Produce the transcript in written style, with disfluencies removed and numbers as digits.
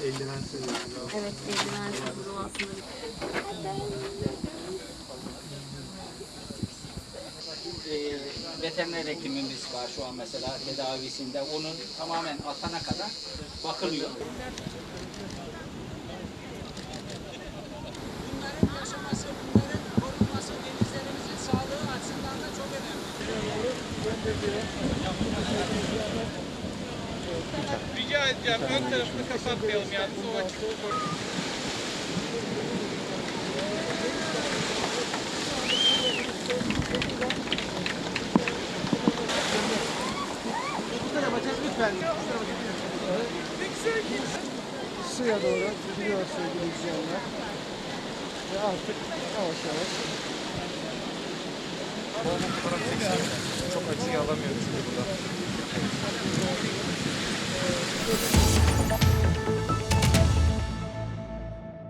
Eldiven seviyorum. Evet, eldiven seviyorum aslında. Veteriner hekimimiz var şu an mesela tedavisinde. Onun tamamen atana kadar bakılıyor. Bunların yaşaması, bunların korunması denizlerimizin sağlığı açısından da çok önemli. Rica edeceğim ön tarafını kapatmayalım yani o açık. Suya doğru gidiyor sevgili izleyenler. Ve artık yavaş yavaş. Fotoğraf çekeceğim. Çok açıyı alamıyorum çünkü burada.